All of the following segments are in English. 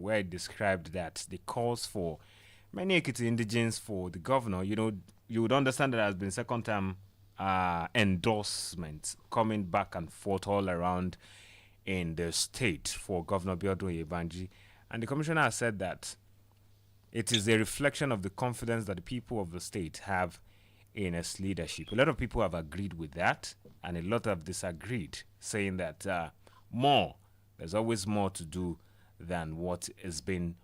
where it described that the calls for many Ekiti indigents for the governor, you would understand that there has been second term endorsements coming back and forth all around in the state for Governor Oladoyin Ayegbusi. And the commissioner has said that it is a reflection of the confidence that the people of the state have in its leadership. A lot of people have agreed with that, and a lot have disagreed, saying that there's always more to do than what is being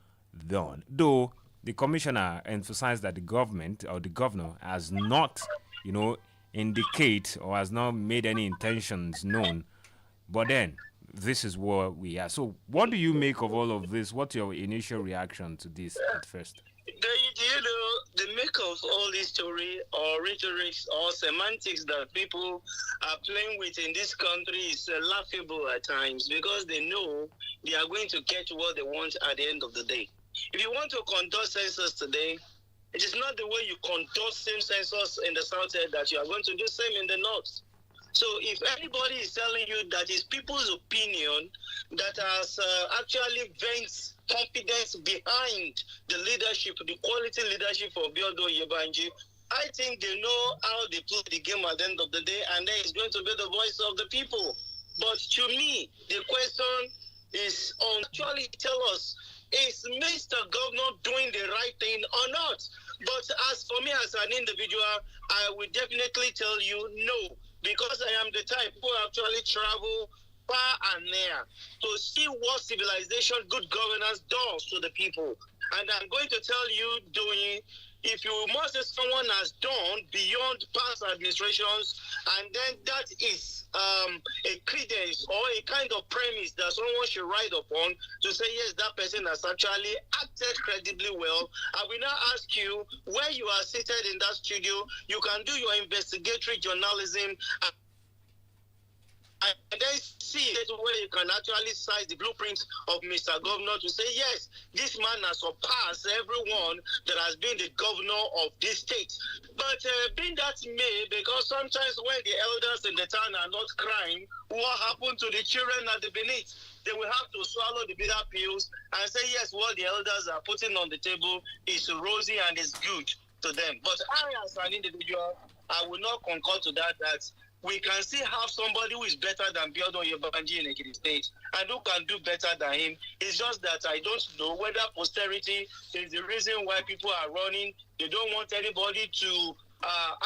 done. Though the commissioner emphasized that the government or the governor has not, indicate or has not made any intentions known. But then this is where we are. So, what do you make of all of this? What's your initial reaction to this at first? The make of all this story or rhetorics or semantics that people are playing with in this country is laughable at times because they know they are going to get what they want at the end of the day. If you want to conduct census today, it is not the way you conduct same census in the south that you are going to do same in the north. So if anybody is telling you that it's people's opinion that has actually vents confidence behind the leadership, the quality leadership of Oladoyin Ayegbusi, I think they know how they play the game at the end of the day, and then it's going to be the voice of the people. But to me, the question is on actually tell us, is Mr. Governor doing the right thing or not? But as for me as an individual, I will definitely tell you no, because I am the type who actually travel far and near to see what civilization, good governance does to the people. And I'm going to tell you, doing, if you must say someone has done beyond past administrations, and then that is a credence or a kind of premise that someone should ride upon to say, yes, that person has actually acted credibly well. I will now ask you, where you are seated in that studio, you can do your investigatory journalism and then see it where you can actually size the blueprint of Mr. Governor to say, yes, this man has surpassed everyone that has been the governor of this state. But being that may, because sometimes when the elders in the town are not crying, what happened to the children at the beneath? They will have to swallow the bitter pills and say, yes, what the elders are putting on the table is rosy and is good to them. But I, as an individual, I will not concur to that we can still have somebody who is better than Oladoyin Ayegbusi in Ekiti State and who can do better than him. It's just that I don't know whether posterity is the reason why people are running. They don't want anybody to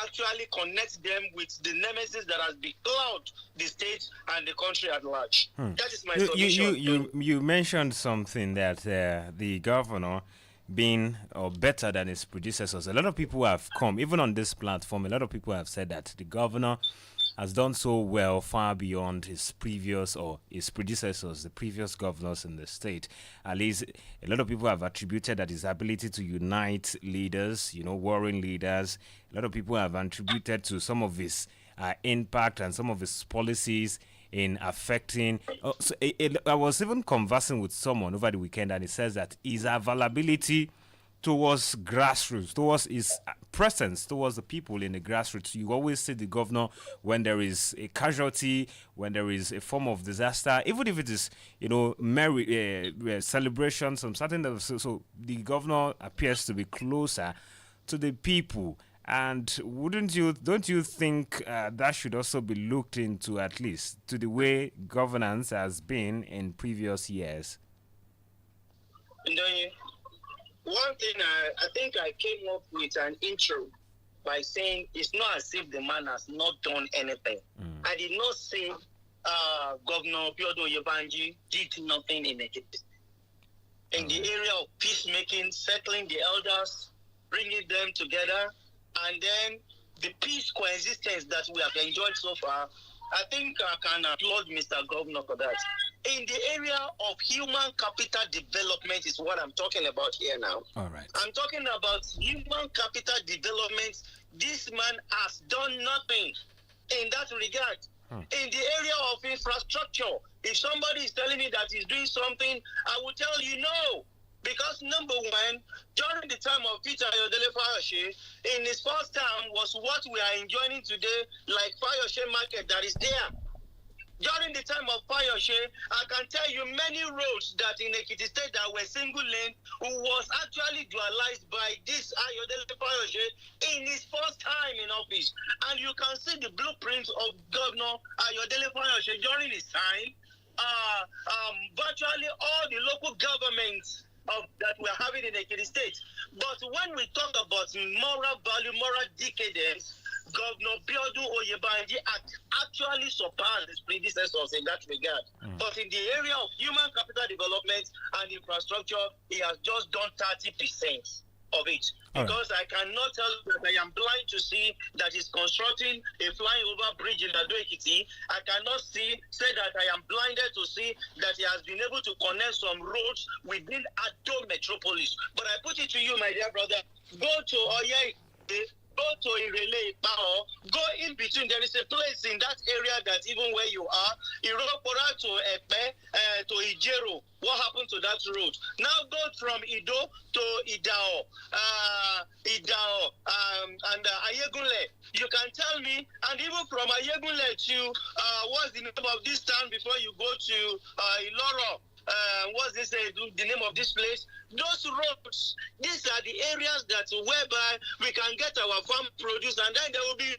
actually connect them with the nemesis that has beclouded the state and the country at large. That is my submission. You mentioned something that the governor being or better than his predecessors. A lot of people have come, even on this platform, a lot of people have said that the governor has done so well far beyond his previous or his predecessors, the previous governors in the state. At least a lot of people have attributed that his ability to unite leaders, warring leaders, a lot of people have attributed to some of his impact and some of his policies in affecting. I was even conversing with someone over the weekend, and he says that his availability towards grassroots, towards his presence towards the people in the grassroots. You always see the governor when there is a casualty, when there is a form of disaster, even if it is, merry celebration, some certain. So the governor appears to be closer to the people. And don't you think that should also be looked into, at least to the way governance has been in previous years? One thing I think I came up with an intro by saying it's not as if the man has not done anything. I did not say Governor Oladoyin Ayegbusi did nothing in Ekiti. In the area of peacemaking, settling the elders, bringing them together, and then the peace coexistence that we have enjoyed so far, I think I can applaud Mr. Governor for that. In the area of human capital development is what I'm talking about here now. All right. I'm talking about human capital development. This man has done nothing in that regard. In the area of infrastructure, if somebody is telling me that he's doing something, I will tell you no. Because number one, during the time of Peter Ayodele Fayose, in his first term was what we are enjoying today, like Fayose Market that is there. During the time of Fayoshe, I can tell you many roads that in Ekiti State that were single lane was actually dualized by this Ayodele Fayoshe in his first time in office. And you can see the blueprint of Governor Ayodele Fayoshe during his time. Virtually all the local governments that we're having in Ekiti State. But when we talk about moral value, moral decadence, Governor Biodu Oyebanji actually surpassed his predecessors in that regard. But in the area of human capital development and infrastructure, he has just done 30% of it. Because I cannot tell you that I am blind to see that he's constructing a flying over bridge in Ado Ekiti. I cannot say that I am blinded to see that he has been able to connect some roads within Ado metropolis. But I put it to you, my dear brother, go to Oye, go to Irele, go in between. There is a place in that area that even where you are, Iropora to Epe, to Ijero. What happened to that road? Now go from Ido to Idao, and Ayegunle. You can tell me, and even from Ayegunle to what's the name of this town before you go to Iloro? What's this? The name of this place? Those roads. These are the areas that whereby we can get our farm produce, and then there will be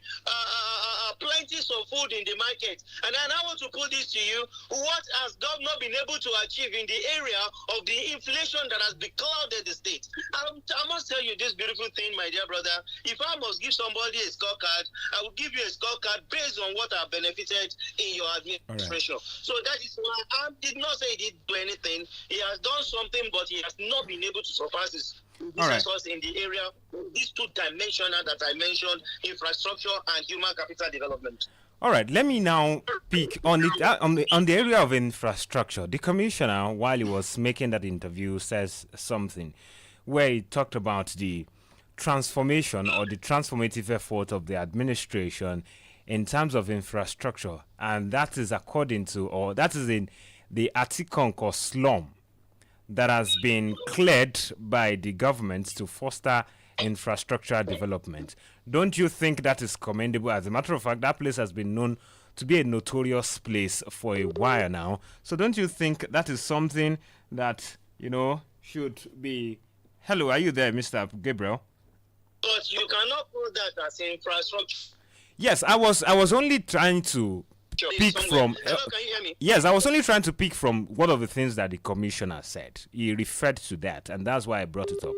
plenty of food in the market. And then I want to put this to you: what has government been able to achieve in the area of the inflation that has beclouded the state? I must tell you this beautiful thing, my dear brother. If I must give somebody a scorecard, I will give you a scorecard based on what I benefited in your administration. Right. So that is why I did not say he did do anything. He has done something, but he has not been able to surpass his resources in the area, these two dimensions that I mentioned, infrastructure and human capital development. All right, let me now pick on it on the area of infrastructure. The commissioner, while he was making that interview, says something where he talked about the transformation or the transformative effort of the administration in terms of infrastructure, and that is according to, or that is in the Atikonko slum that has been cleared by the government to foster infrastructure development. Don't you think that is commendable? As a matter of fact, that place has been known to be a notorious place for a while now. So don't you think that is something that, should be... Hello, are you there, Mr. Gabriel? But you cannot put that as infrastructure. Yes, I was only trying to pick from... Hello, can you hear me? Yes, I was only trying to pick from one of the things that the commissioner said. He referred to that, and that's why I brought it up.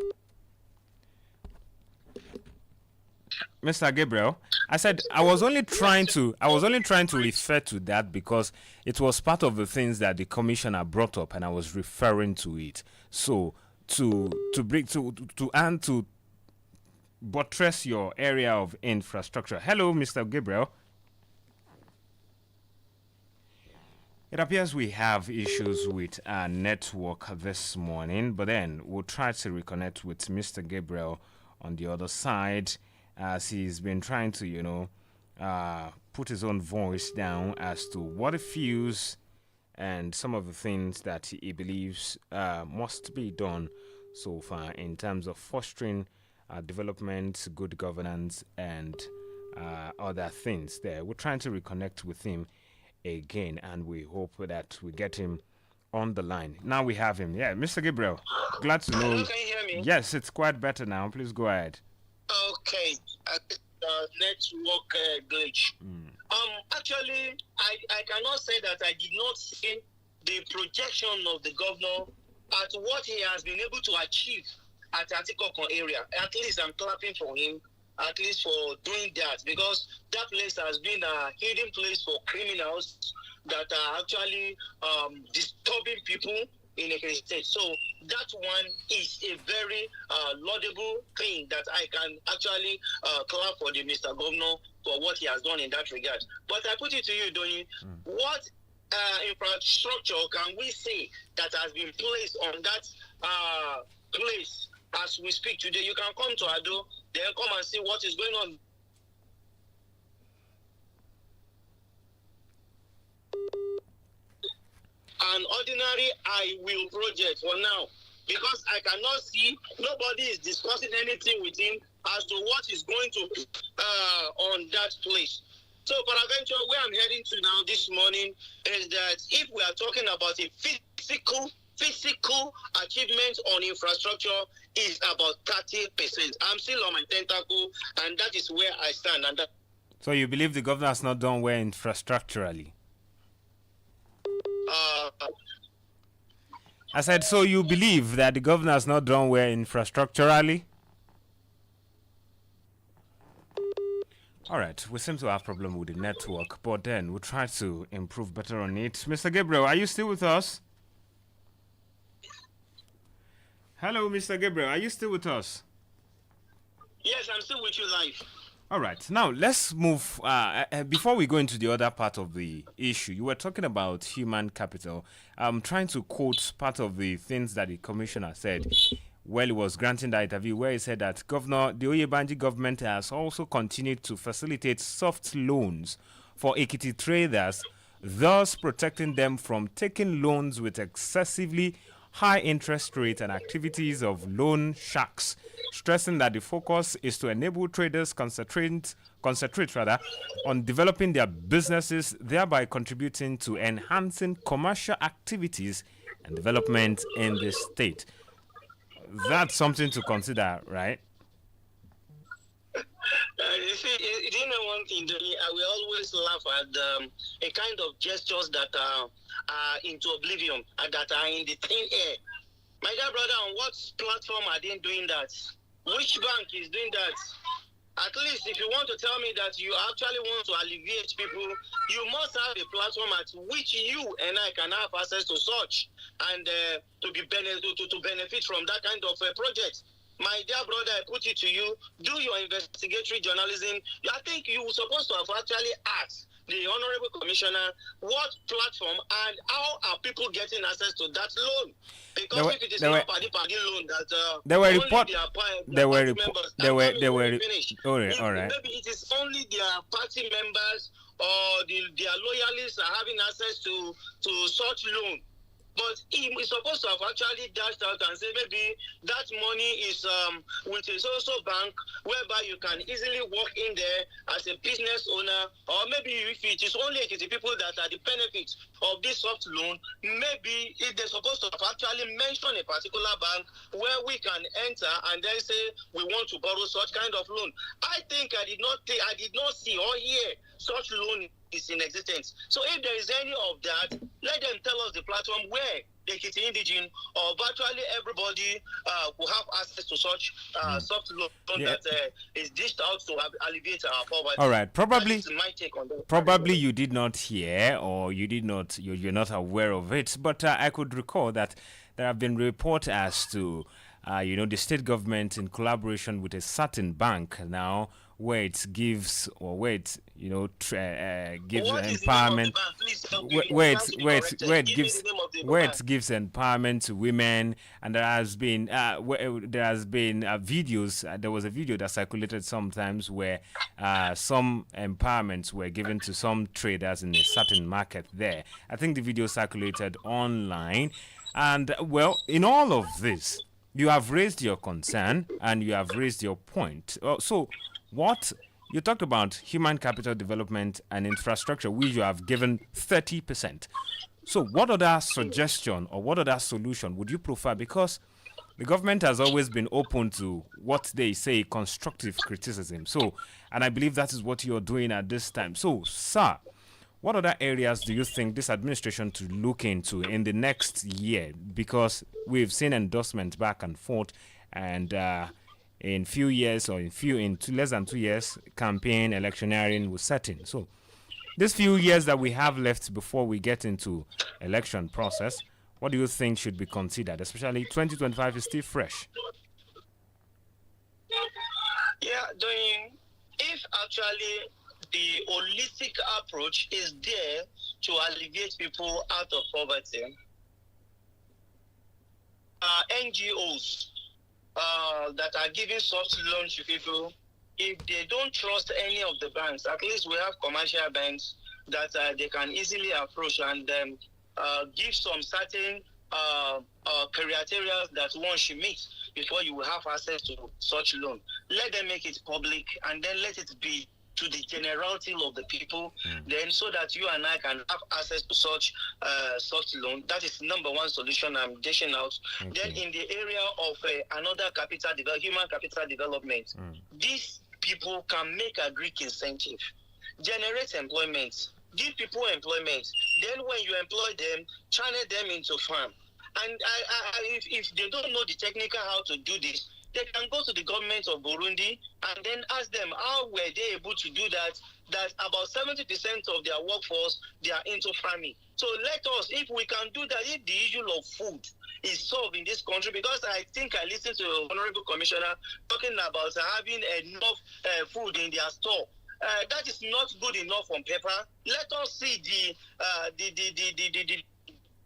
Mr. Gabriel, I said I was only trying to refer to that because it was part of the things that the commissioner brought up, and I was referring to it. So to buttress your area of infrastructure. Hello, Mr. Gabriel. It appears we have issues with our network this morning, but then we'll try to reconnect with Mr. Gabriel on the other side, as he's been trying to, put his own voice down as to what he feels and some of the things that he believes must be done so far in terms of fostering development, good governance, and other things there. We're trying to reconnect with him again, and we hope that we get him on the line. Now we have him. Yeah, Mr. Gabriel, glad to know. Hello, can you hear me? Yes, it's quite better now. Please go ahead. Okay. Network glitch. Actually, I cannot say that I did not see the projection of the governor at what he has been able to achieve at Atikokon area. At least I'm clapping for him, at least for doing that, because that place has been a hidden place for criminals that are actually disturbing people in a state. So that one is a very laudable thing that I can actually clap for the Mr. Governor for what he has done in that regard. But I put it to you, Doni, what infrastructure can we say that has been placed on that place as we speak today? You can come to Ado, then come and see what is going on. An ordinary I will project for now, because I cannot see, nobody is discussing anything with him as to what is going to on that place. So, peradventure, where I'm heading to now this morning is that if we are talking about a physical achievement on infrastructure is about 30%. I'm still on my tentacle, and that is where I stand. And that, So you believe the governor has not done well infrastructurally? uh, I said, so you believe that the governor has not done well infrastructurally? All right, we seem to have problem with the network, but then we'll try to improve better on it. Mr. Gabriel, are you still with us? Hello, Mr. Gabriel, are you still with us? yes, I'm still with you live. All right, now let's move. Before we go into the other part of the issue, you were talking about human capital. I'm trying to quote part of the things that the commissioner said while he was granting that interview, where he said that the Oyebanji government has also continued to facilitate soft loans for Ekiti traders, thus protecting them from taking loans with excessively high interest rates and activities of loan sharks, stressing that the focus is to enable traders concentrate rather on developing their businesses, thereby contributing to enhancing commercial activities and development in the state. That's something to consider, right? You see, you know one thing, I will always laugh at a kind of gestures that are into oblivion and that are in the thin air. My dear brother, on what platform are they doing that? Which bank is doing that? At least if you want to tell me that you actually want to alleviate people, you must have a platform at which you and I can have access to such and to benefit from that kind of project. My dear brother, I put it to you, do your investigatory journalism. I think you were supposed to have actually asked the Honorable Commissioner what platform and how are people getting access to that loan? Because if it is not party loan that there were reports. All right. Maybe it is only their party members or their loyalists are having access to such loan. But he is supposed to have actually dashed out and say maybe that money is with a social bank whereby you can easily walk in there as a business owner, or maybe if it is only the people that are the benefits of this soft loan, maybe if they're supposed to have actually mentioned a particular bank where we can enter and then say we want to borrow such kind of loan. I think I did not see or hear such loan is in existence. So if there is any of that, let them tell us the platform where the Kitty Indigene or virtually everybody will have access to such soft loan that is dished out to alleviate our poverty. All right, probably my take on that. Probably you did not hear or you're not aware of it, but I could recall that there have been reports as to the state government in collaboration with a certain bank now, where it gives or where it gives empowerment, where it gives empowerment to women, and there has been videos. There was a video that circulated sometimes where some empowerments were given to some traders in a certain market there. I think the video circulated online, and well, in all of this, you have raised your concern and you have raised your point. So what you talked about human capital development and infrastructure, which you have given 30%. So what other suggestion or what other solution would you prefer? Because the government has always been open to what they say constructive criticism. So, and I believe that is what you're doing at this time. So, sir, what other areas do you think this administration to look into in the next year? Because we've seen endorsement back and forth, and in few years or in less than 2 years, campaign electioneering will set in. So these few years that we have left before we get into election process, what do you think should be considered? Especially 2025 is still fresh. Yeah, if actually the holistic approach is there to alleviate people out of poverty, NGOs that are giving soft loans to people, if they don't trust any of the banks, at least we have commercial banks that they can easily approach and give some certain criteria that one should meet before you will have access to such loan. Let them make it public and then let it be to the generality of the people, then so that you and I can have access to such loan. That is number one solution I'm dishing out. Okay. Then in the area of another human capital development, these people can make a Greek incentive, generate employment, give people employment. Then when you employ them, channel them into farm. And if they don't know the technical how to do this, they can go to the government of Burundi and then ask them how were they able to do that. That about 70% of their workforce, they are into farming. So let us, if we can do that, if the issue of food is solved in this country, because I think I listened to the Honorable Commissioner talking about having enough food in their store. That is not good enough on paper. Let us see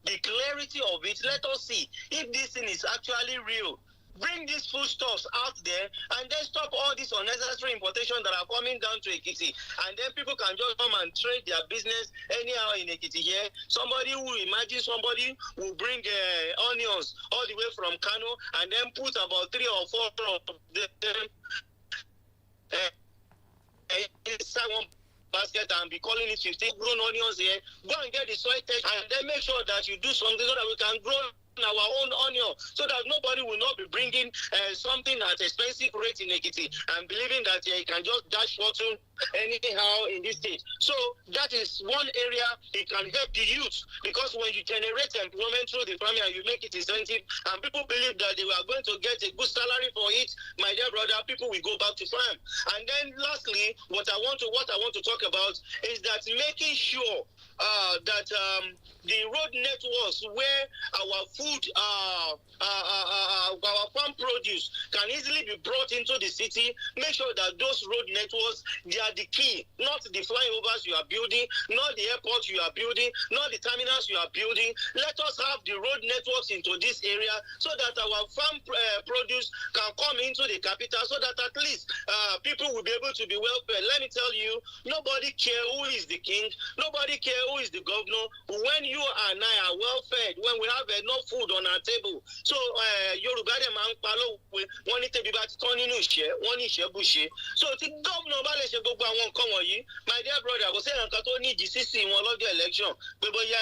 the clarity of it. Let us see if this thing is actually real. Bring these foodstuffs out there and then stop all this unnecessary importation that are coming down to Ekiti. And then people can just come and trade their business anyhow in Ekiti here. Somebody will bring onions all the way from Kano and then put about 3 or 4 of them inside one basket and be calling it 15 grown onions here. Go and get the soil test and then make sure that you do something so that we can grow our own onion, so that nobody will not be bringing something at expensive rate in Ekiti and believing that you can just dash fortune anyhow in this state. So that is one area it can help the youth, because when you generate employment through the farming and you make it incentive and people believe that they are going to get a good salary for it, my dear brother, people will go back to farm. And then lastly, what I want to talk about is that making sure that the road networks where our food, our farm produce can easily be brought into the city, make sure that those road networks, they are the key, not the flyovers you are building, not the airports you are building, not the terminals you are building. Let us have the road networks into this area so that our farm produce can come into the capital, so that at least people will be able to be well fed. Let me tell you, nobody cares who is the king, nobody cares who is the governor, when you and I are well fed, when we have enough food on our table. So Yoruba dem máa ń pa lówe, wọ́n ní tẹ́bi bá ti tán nínú ìṣẹ́, wọ́n ní ìṣẹ́ bùṣe. So tí gómìnà bá lè ṣe gbogbo àwọn nǹkan wọ̀nyí, my dear brother, kò sí nǹkan tó ní ìdí sísìn wọn lọ́jọ́ election pé bóyá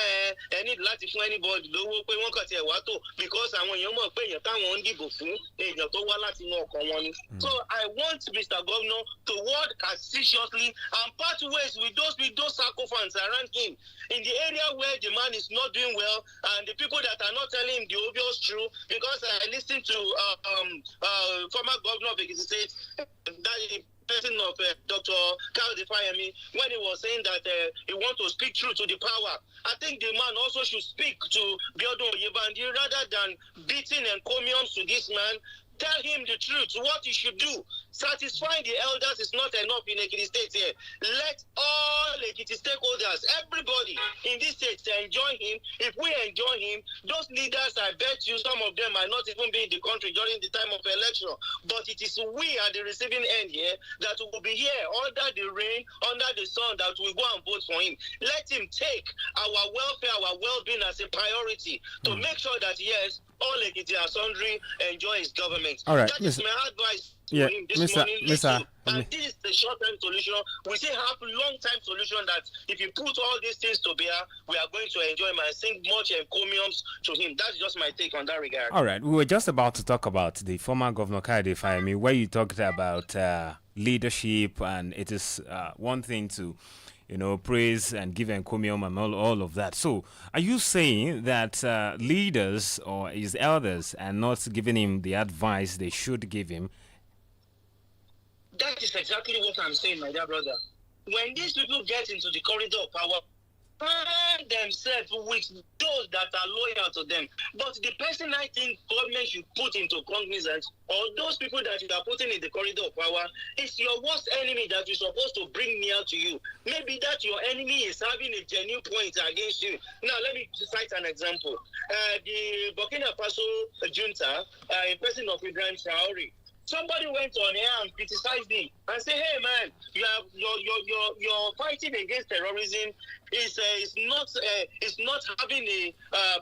ẹ need láti fún anybody lówó pé wọ́n kàn tiẹ̀ wá tó, because àwọn èèyàn mọ̀ pé èèyàn táwọn ń dìbò fún èèyàn tó wá láti inú ọkàn wọn ni. So I want Mr. Governor to work assiduously and part ways with those sycophants around him in the area where the man is not doing well, and the people that are not telling him the obvious truth. Because I listened to former governor of Ekiti State, that person of Dr. Kyle Defayemi, when he was saying that he wants to speak truth to the power. I think the man also should speak to Biodun Oyebandi rather than beating encomiums to this man. Tell him the truth, what he should do. Satisfying the elders is not enough in Ekiti State here. Let all Ekiti stakeholders, everybody in this state enjoy him. If we enjoy him, those leaders, I bet you some of them might not even be in the country during the time of election. But it is we at the receiving end here that will be here under the rain, under the sun, that will go and vote for him. Let him take our welfare, our well-being as a priority to make sure that, yes, all Ekiti and Sundry enjoy his government. All right, that is my advice. Yeah, this morning, Mr. And this is the short-term solution. We still have long-term solution that if you put all these things to bear, we are going to enjoy him and sing much encomiums to him. That's just my take on that regard. All right, we were just about to talk about the former governor Kayode Fayemi, where you talked about leadership, and it is one thing to, praise and give encomium and all of that. So, are you saying that leaders or his elders are not giving him the advice they should give him? That is exactly what I'm saying, my dear brother. When these people get into the corridor of power, find themselves with those that are loyal to them. But the person I think government should put into cognizance, or those people that you are putting in the corridor of power, is your worst enemy that you're supposed to bring near to you. Maybe that your enemy is having a genuine point against you. Now, let me cite an example. The Burkina Faso junta, in person of Ibrahim Traore, somebody went on here and criticized him and said, "Hey man, you're fighting against terrorism is not having a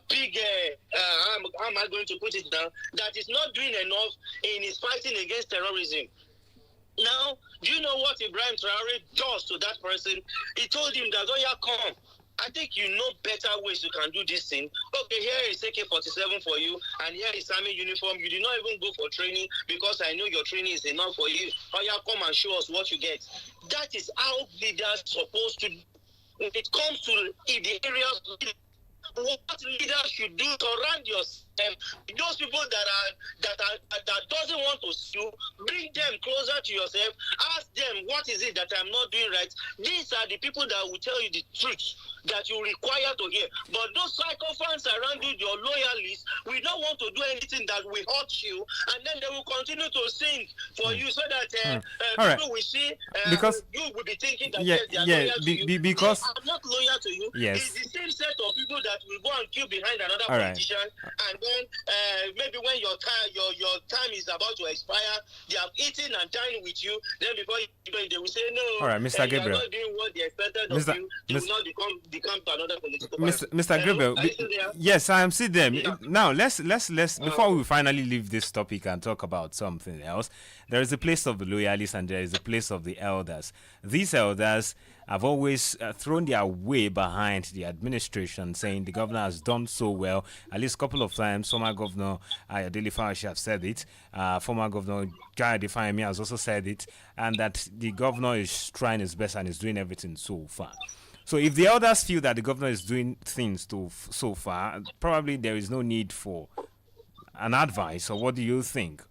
big how am I going to put it now? That is not doing enough in his fighting against terrorism." Now, do you know what Ibrahim Traore does to that person? He told him that, oh yeah, come. I think you know better ways you can do this thing. Okay, here is AK-47 for you, and here is army uniform. You did not even go for training because I know your training is enough for you. Oh yeah, come and show us what you get. That is how leaders supposed to do. When it comes to the areas what leaders should do to surround yourself. Those people that doesn't want to see you, bring them closer to yourself. Ask them, what is it that I'm not doing right? These are the people that will tell you the truth that you require to hear. But those psychophants around you, your loyalists, we don't want to do anything that will hurt you, and then they will continue to sing for you so that people will see because you will be thinking that yeah, they are yeah, loyal to you. because They are not loyal to you. yes. It's the same set of people that will go and queue behind another All right. politician, and then maybe when your time is about to expire, they have eaten and dined with you. Then before you they will say no. All right, Mr. You are Gabriel. not doing what they expected of you. You will not become to another political party. Mr. Gabriel, yes, I am still there. Yeah. Now let's before we finally leave this topic and talk about something else. There is a place of the loyalists and there is a place of the elders. These elders have always thrown their way behind the administration, saying the governor has done so well. At least a couple of times, former governor Ayodele Fayose have said it. Former governor Kayode Fayemi has also said it, and that the governor is trying his best and is doing everything so far. So if the elders feel that the governor is doing things so far, probably there is no need for an advice. Or what do you think?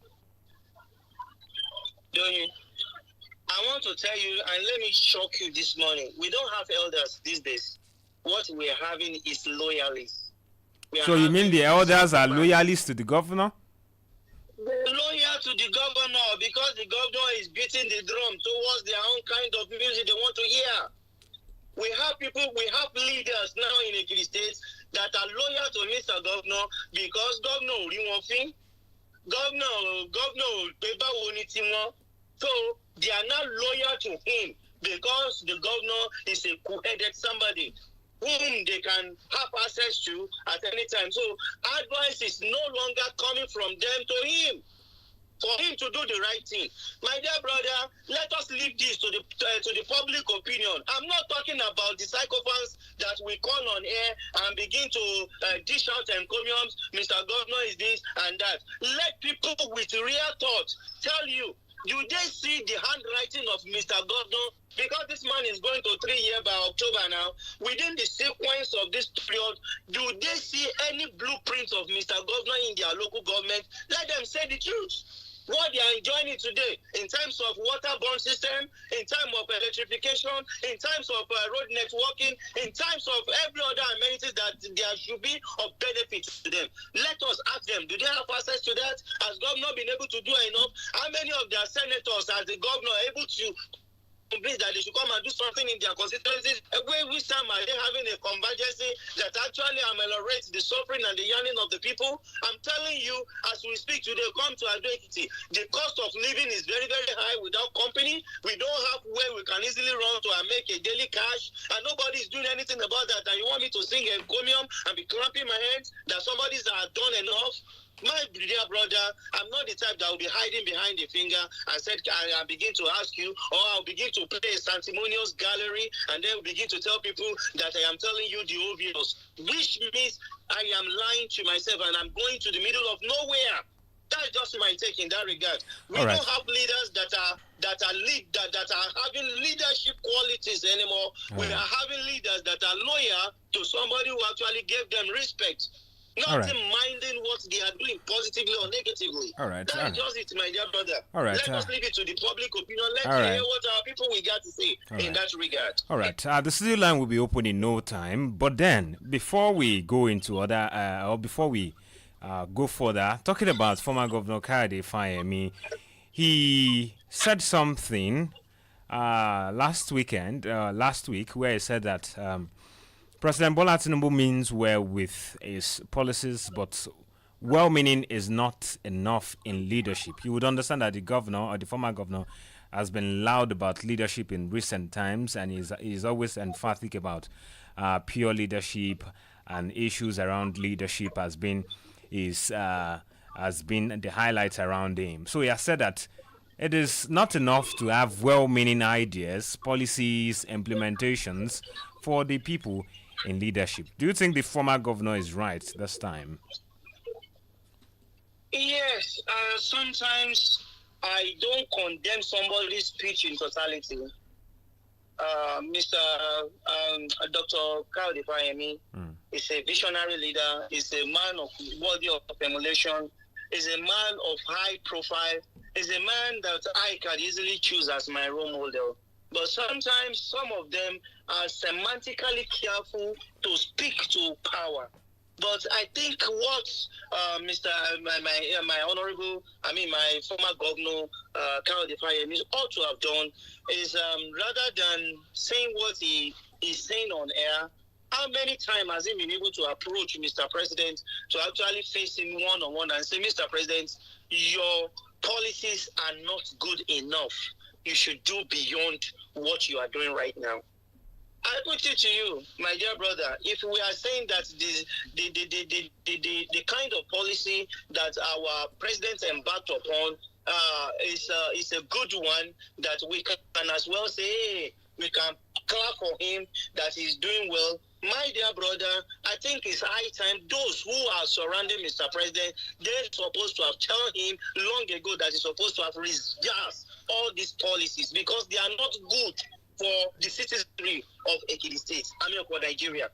Don't you? I want to tell you, and let me shock you this morning. We don't have elders these days. What we're having is loyalists. So you mean the elders are loyalists to the governor? They're loyal to the governor because the governor is beating the drum towards their own kind of music they want to hear. We have leaders now in Ekiti State that are loyal to Mr. Governor because Governor Uriwonfin, Governor Beba. So they are not loyal to him because the governor is a cool-headed somebody whom they can have access to at any time. So advice is no longer coming from them to him, for him to do the right thing. My dear brother, let us leave this to the public opinion. I'm not talking about the sycophants that we call on air and begin to dish out encomiums. Mr. Governor is this and that. Let people with real thoughts tell you, do they see the handwriting of Mr. Governor? Because this man is going to 3 years by October now. Within the sequence of this period, do they see any blueprint of Mr. Governor in their local government? Let them say the truth. What they are enjoying today in terms of waterborne system, in terms of electrification, in terms of road networking, in terms of every other amenities that there should be of benefit to them. Let us ask them, do they have access to that? Has governor been able to do enough? How many of their senators has the governor able to convince that they should come and do something in their constituencies? Which time are they having a convergence that actually ameliorates the suffering and the yearning of the people? I'm telling you, as we speak today, come to Ado-Ekiti, the cost of living is very, very high without company. We don't have where we can easily run to and make a daily cash, and nobody is doing anything about that. And you want me to sing a encomium and be clapping my hands that somebody's done enough? My dear brother, I'm not the type that will be hiding behind the finger and said, I begin to ask you, or I'll begin to play a sanctimonious gallery and then begin to tell people that I am telling you the obvious, which means I am lying to myself and I'm going to the middle of nowhere. That's just my take in that regard. We don't have leaders that are having leadership qualities anymore. We are having leaders that are loyal to somebody who actually gave them respect. Not minding what they are doing positively or negatively. That's just it, my dear brother. Let us leave it to the public opinion. Let's hear what our people we got to say in that regard. All right. The studio line will be open in no time. But then, before we go into other, or before we go further, talking about former Governor Kayode Fayemi, he said something last week, where he said that President Bola Tinubu means well with his policies, but well-meaning is not enough in leadership. You would understand that the governor or the former governor has been loud about leadership in recent times, and he's always emphatic about pure leadership, and issues around leadership has been the highlight around him. So he has said that it is not enough to have well-meaning ideas, policies, implementations for the people in leadership. Do you think the former governor is right this time? Yes, sometimes I don't condemn somebody's speech in totality. Mr. Dr. Kaudi Fayemi is a visionary leader, is a man of worthy of emulation, is a man of high profile, is a man that I can easily choose as my role model. But sometimes some of them are semantically careful to speak to power. But I think what Mr. My honorable, my former governor, Kaudi Fayemi, ought to have done is rather than saying what he is saying on air, how many times has he been able to approach Mr. President to actually face him one-on-one and say, Mr. President, your policies are not good enough. You should do beyond what you are doing right now. I put it to you, my dear brother, if we are saying that the kind of policy that our president embarked upon is a good one, that we can as well say, hey, we can clap for him, that he's doing well. My dear brother, I think it's high time those who are surrounding Mr. President, they're supposed to have told him long ago that he's supposed to have reversed all these policies because they are not good for the citizenry of Ekiti State, for Nigeria.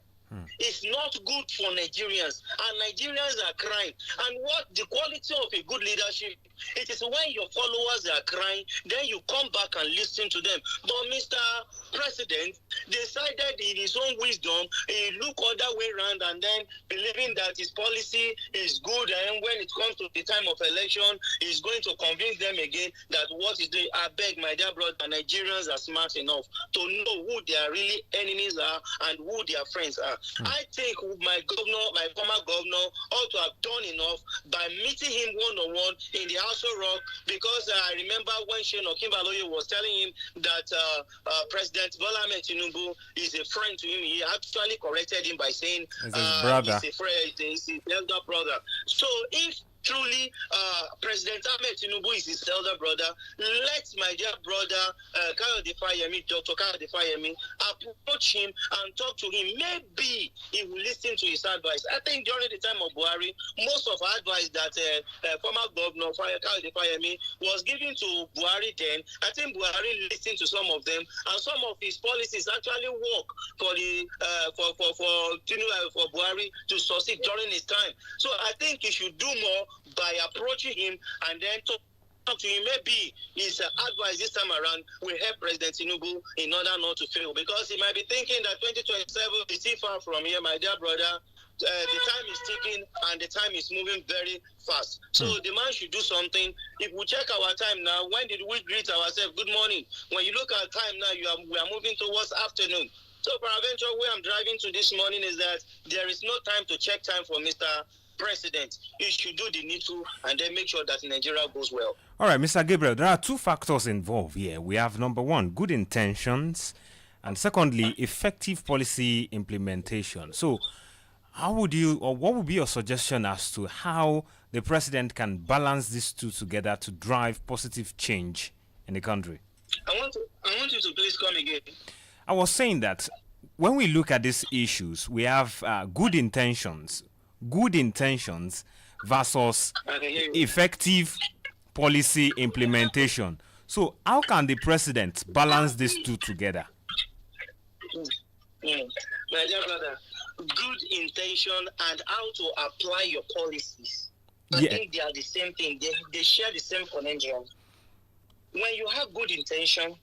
It's not good for Nigerians, and Nigerians are crying. And what the quality of a good leadership, it is when your followers are crying, then you come back and listen to them. But Mr. President decided in his own wisdom, he looked other way around and then believing that his policy is good, and when it comes to the time of election, he's going to convince them again that what he's doing. I beg, my dear brother, Nigerians are smart enough to know who their really enemies are and who their friends are. I think my former governor, ought to have done enough by meeting him one-on-one in the House of Rock, because I remember when Shane Okimbaloye was telling him that President Bola Ahmed Tinubu is a friend to him. He actually corrected him by saying his brother. He's a friend, he's his elder brother. So if truly President Ahmed Tinubu is his elder brother, let my dear brother Dr. Kaudi Fayemi, approach him and talk to him. Maybe he will listen to his advice. I think during the time of Buhari, most of our advice that former governor Kaudi Fayemi was giving to Buhari then, I think Buhari listened to some of them, and some of his policies actually work for the for Buhari to succeed during his time. So I think he should do more by approaching him and then talk to him. Maybe his advice this time around will help President Tinubu in order not to fail, because he might be thinking that 2027 is still far from here, my dear brother. The time is ticking and the time is moving very fast. So the man should do something. If we check our time now, when did we greet ourselves? Good morning. When you look at time now, we are moving towards afternoon. So peradventure, where I'm driving to this morning is that there is no time to check time for Mr. President. He should do the needful and then make sure that Nigeria goes well. All right, Mr. Gabriel, there are two factors involved here. We have number one, good intentions, and secondly, effective policy implementation. So how would you, or what would be your suggestion as to how the president can balance these two together to drive positive change in the country? I want you to please come again. I was saying that when we look at these issues, we have good intentions versus effective policy implementation. So how can the president balance these two together? My dear brother, good intention and how to apply your policies. I think they are the same thing. They share the same conundrum. When you have good intention,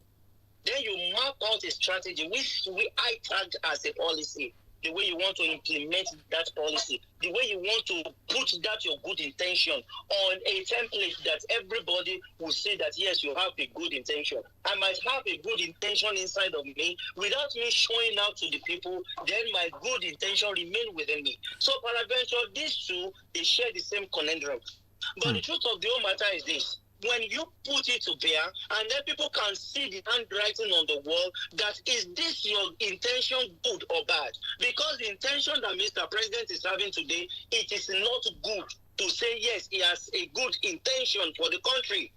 then you map out a strategy which I tagged as a policy. The way you want to implement that policy, the way you want to put that your good intention on a template that everybody will say that yes, you have a good intention. I might have a good intention inside of me without me showing out to the people, then my good intention remain within me. So peradventure, these two, they share the same conundrum. But the truth of the whole matter is this: when you put it to bear and then people can see the handwriting on the wall, that is this your intention good or bad? Because the intention that Mr. President is having today, it is not good to say yes, he has a good intention for the country.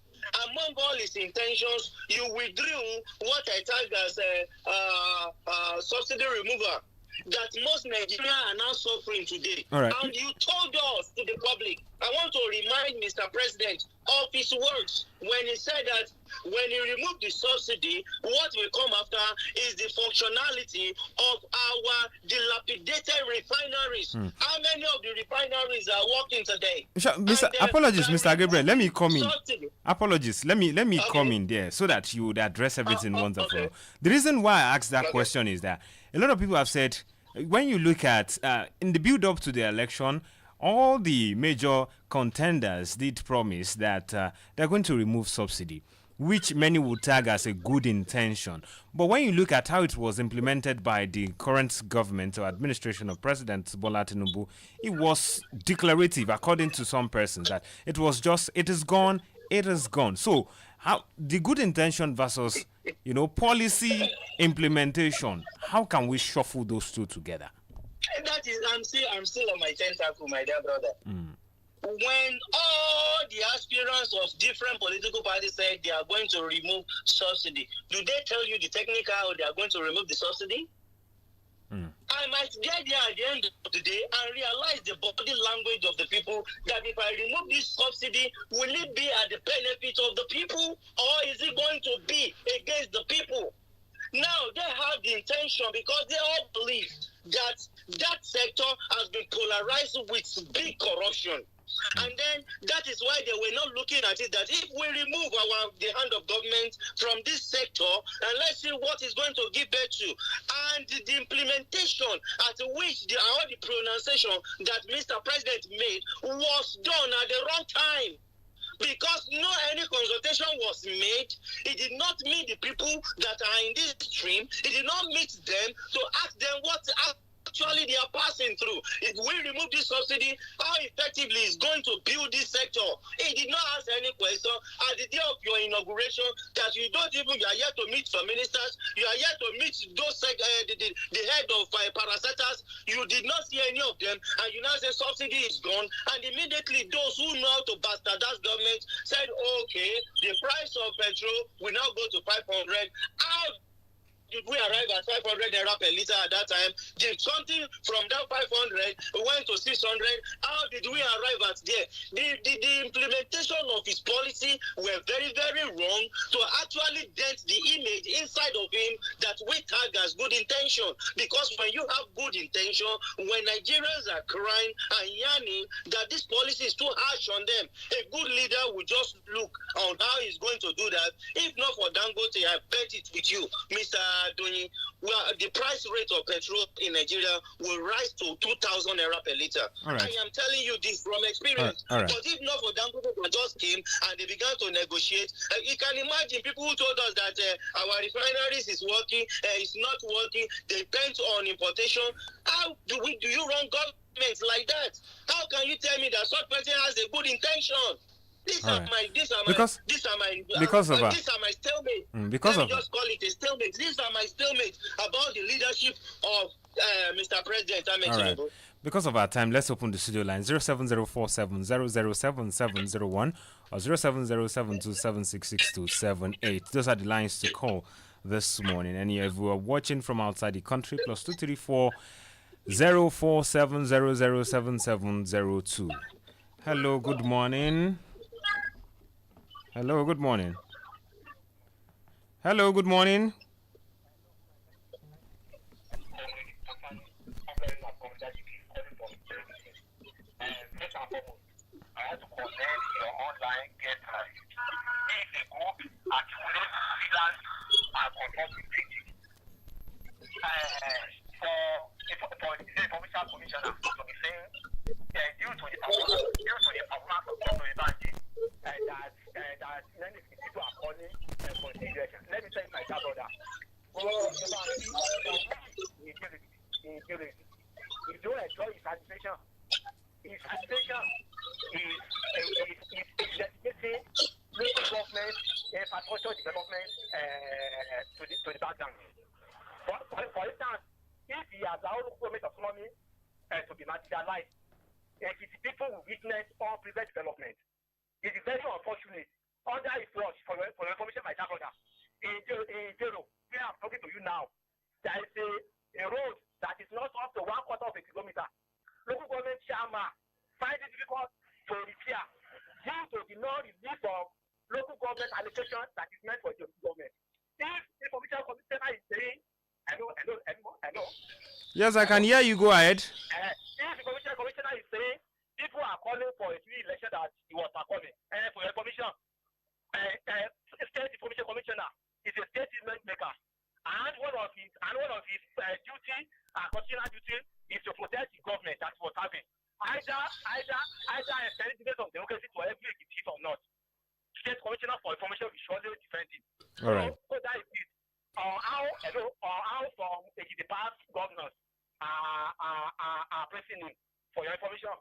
among all his intentions, you withdrew what I tag as subsidy remover that most Nigerians are now suffering today. All right. And you told us to the public. I want to remind Mr. President of his words when he said that when he removed the subsidy, what will come after is the functionality of our dilapidated refineries. How many of the refineries are working today? Apologies, Mr. Gabriel. Let me come in. Subsidy. Apologies. Let me come in there so that you would address everything once and for all. The reason why I asked that question is that a lot of people have said when you look at in the build-up to the election, all the major contenders did promise that they're going to remove subsidy, which many would tag as a good intention. But when you look at how it was implemented by the current government or administration of President Bola Tinubu, it was declarative, according to some persons, that it was just, it is gone, it is gone. So how the good intention versus, policy implementation, how can we shuffle those two together? That is, I'm still on my tentacle, my dear brother. When all the aspirants of different political parties said they are going to remove subsidy, do they tell you the technical how they are going to remove the subsidy? I might get there at the end of the day and realize the body language of the people that if I remove this subsidy, will it be at the benefit of the people or is it going to be against the people? Now, they have the intention because they all believe that sector has been polarized with big corruption. And then that is why they were not looking at it that if we remove the hand of government from this sector and let's see what is going to give birth to, and the implementation at which all the pronunciation that Mr. President made was done at the wrong time. Because no any consultation was made, it did not meet the people that are in this stream. It did not meet them to ask them what actually they are passing through. If we remove this subsidy, how effectively is going to build this sector? It did not ask any question at the day of your inauguration that you are yet to meet some ministers, you are yet to meet those the head of parastatals. You did not see any of them, and you now say subsidy is gone, and immediately those who know how to bastardize government said, okay, the price of petrol will now go to 500. How did we arrive at 500 naira per liter at that time? Did something from that 500 went to 600? How did we arrive at there? The implementation of his policy were very, very wrong to actually dent the image inside of him that we tag as good intention. Because when you have good intention, when Nigerians are crying and yearning that this policy is too harsh on them, a good leader will just look on how he's going to do that. If not for Dangote, I bet it with you, Mr. Adonyi, well, the price rate of petrol in Nigeria will rise to 2,000 naira per liter. Right. I am telling you this from experience. All right. But if not for Dangote, who just came and they began to negotiate, you can imagine people who told us that our refineries is working, it's not working, they depend on importation. How do you run governments like that? How can you tell me that such person has a good intention? These are my stalemate. Just call it a stalemate. These are my stalemate about the leadership of Mr. President. All right. Because of our time, let's open the studio line 07047 0077701 or 07072766278. Those are the lines to call this morning. And if you are watching from outside the country, plus 234 047007702. Hello, good morning. Hello, good morning. Hello, good morning. Let me tell you my brother. You don't enjoy his administration. His administration is dedicating local government infrastructure development to the background. For instance, if he has allowed government autonomy to be materialized, if people will witness unprecedented development, it is very unfortunate under his watch, for your information, my dear brother, in Jero, where I'm talking to you now, there is a road that is not up to 1/4 of a kilometer. Local government chairman find it difficult to repair due to the non-release of local government allocation that is meant for the government. If information commissioner is saying, hello. Yes, I can hear you. Go ahead. If the commissioner is saying people are calling for a free election that he was performing, for your information, state information commissioner is a statement maker, and one of his duty, constitutional duty, is to protect the government that was having either extending of democracy to every executive or not. State commissioner for information is surely defending. All right. So that is it. How some the past governors are pressing him for your information.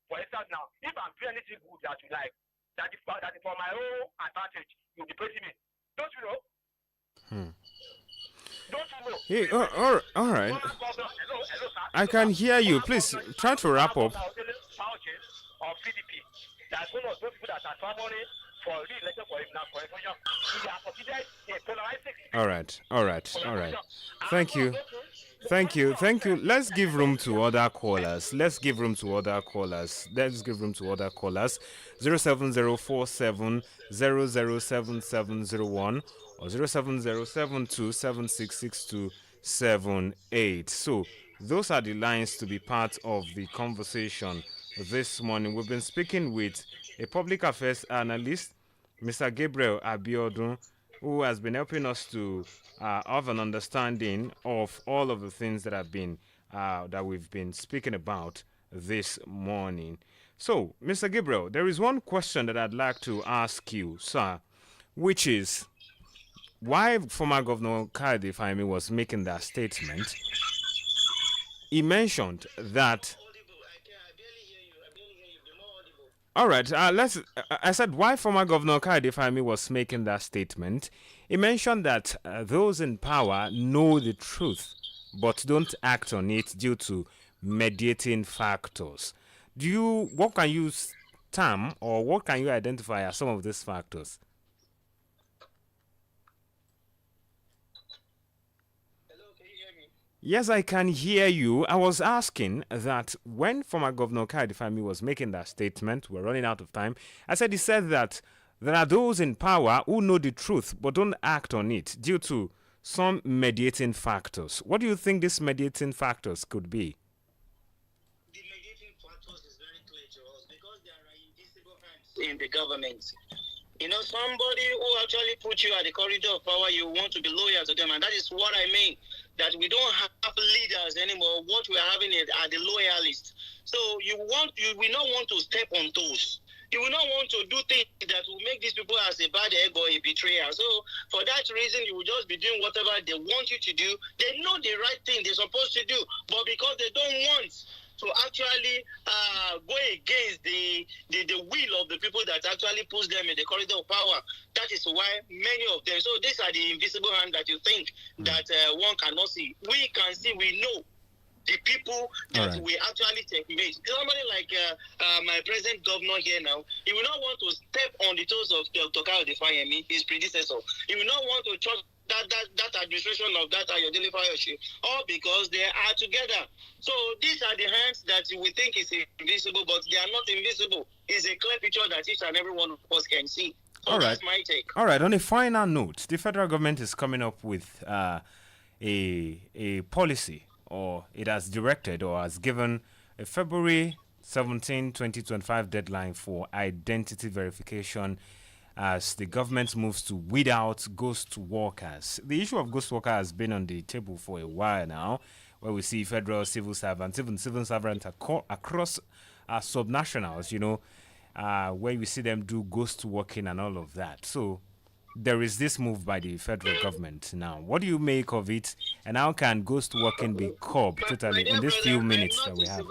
For instance, now, if I'm doing anything good that you like, that is for my own advantage, you'll be praising me. Don't you know? Don't you know? Hey, all right. Hello, sir. I can hear you. Please try to wrap up. Of PDP, that's one of those people that are clamoring for re-election for him now for information. He has considered a polarizing. All right. Thank you. Let's give room to other callers. 07047 007701 or 07072766278. So those are the lines to be part of the conversation this morning. We've been speaking with a public affairs analyst, Mr. Gabriel Abiodun, who has been helping us to have an understanding of all of the things that have been that we've been speaking about this morning. So, Mr. Gabriel, there is one question that I'd like to ask you, sir, which is why former Governor Kayode Fayemi was making that statement. He mentioned that. All right, I said why former Governor Kayode Fayemi was making that statement. He mentioned that those in power know the truth, but don't act on it due to mediating factors. What can you term or what can you identify as some of these factors? Yes, I can hear you. I was asking that when former Governor Kayode Fayemi was making that statement, we're running out of time. He said that there are those in power who know the truth but don't act on it due to some mediating factors. What do you think these mediating factors could be? The mediating factors is very clear to us because there are invisible hands in the government. You know, somebody who actually put you at the corridor of power, you want to be loyal to them. And that is what I mean, that we don't have leaders anymore. What we are having are the loyalists. So you will not want to step on toes. You will not want to do things that will make these people as a bad egg or a betrayer. So for that reason, you will just be doing whatever they want you to do. They know the right thing they're supposed to do, but because they don't want to actually go against the will of the people that actually push them in the corridor of power. That is why many of them. So these are the invisible hands that you think that one cannot see. We can see, we know the people that we actually take mate. Somebody like my present governor here now, he will not want to step on the toes of Dr. Kayode Fayemi, his predecessor. He will not want to trust that administration of that Ayodele Fayose, all because they are together. So these are the hands that we think is invisible, but they are not invisible. It's a clear picture that each and every one of us can see. So all right. That's my take. All right. On a final note, the federal government is coming up with a policy, or it has directed or has given a February 17, 2025 deadline for identity verification as the government moves to weed out ghost workers. The issue of ghost workers has been on the table for a while now, where we see federal civil servants, even civil servants across subnationals, where we see them do ghost working and all of that. So there is this move by the federal government now. What do you make of it, and how can ghost working be curbed totally in these few minutes that we have?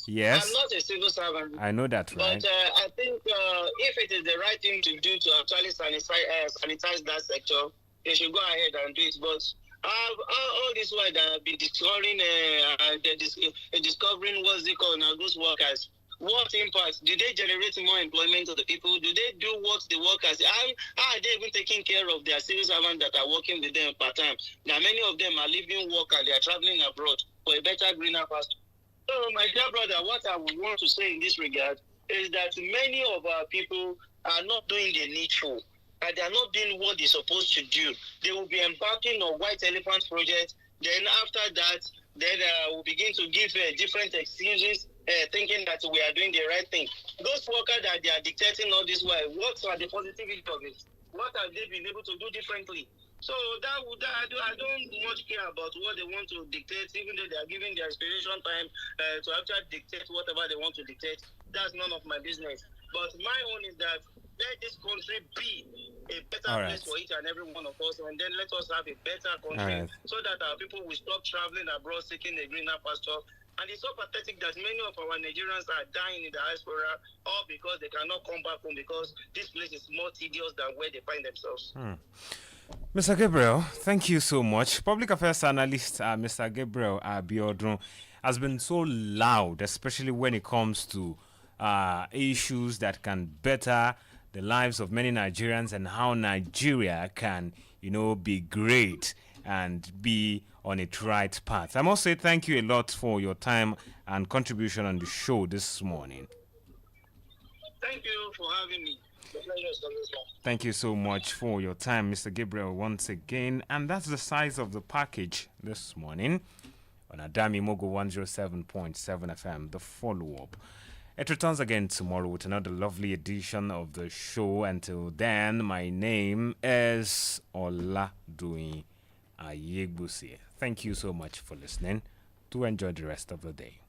Yes, I'm not a civil servant. I know that, right? But I think if it is the right thing to do to actually sanitize that sector, they should go ahead and do it. But all this while that have been discovering what's it called now, ghost workers. What impact? Do they generate more employment to the people? Do they do what the workers? How are they even taking care of their civil servants that are working with them part time? Now many of them are leaving work and they are traveling abroad for a better, greener pasture. So, my dear brother, what I would want to say in this regard is that many of our people are not doing the needful. And they are not doing what they're supposed to do. They will be embarking on white elephant project. Then after that, then we'll begin to give different excuses, thinking that we are doing the right thing. Those workers that they are dictating all this way, what are the positivity of it? What have they been able to do differently? So I don't much care about what they want to dictate, even though they are giving their inspiration time to actually dictate whatever they want to dictate. That's none of my business. But my own is that let this country be a better All place right. for each and every one of us, and then let us have a better All country right. so that our people will stop traveling abroad seeking a greener pasture. And it's so pathetic that many of our Nigerians are dying in the diaspora, all because they cannot come back home because this place is more tedious than where they find themselves. Mr. Gabriel, thank you so much. Public affairs analyst Mr. Gabriel Abiodun has been so loud, especially when it comes to issues that can better the lives of many Nigerians and how Nigeria can, be great and be on its right path. I must say thank you a lot for your time and contribution on the show this morning. Thank you for having me. The pleasure is always mine. Thank you so much for your time, Mr. Gabriel, once again. And that's the size of the package this morning on Adamimogo 107.7 FM, the follow-up. It returns again tomorrow with another lovely edition of the show. Until then, my name is Oladoyin Ayegbusi. Thank you so much for listening. Do enjoy the rest of the day.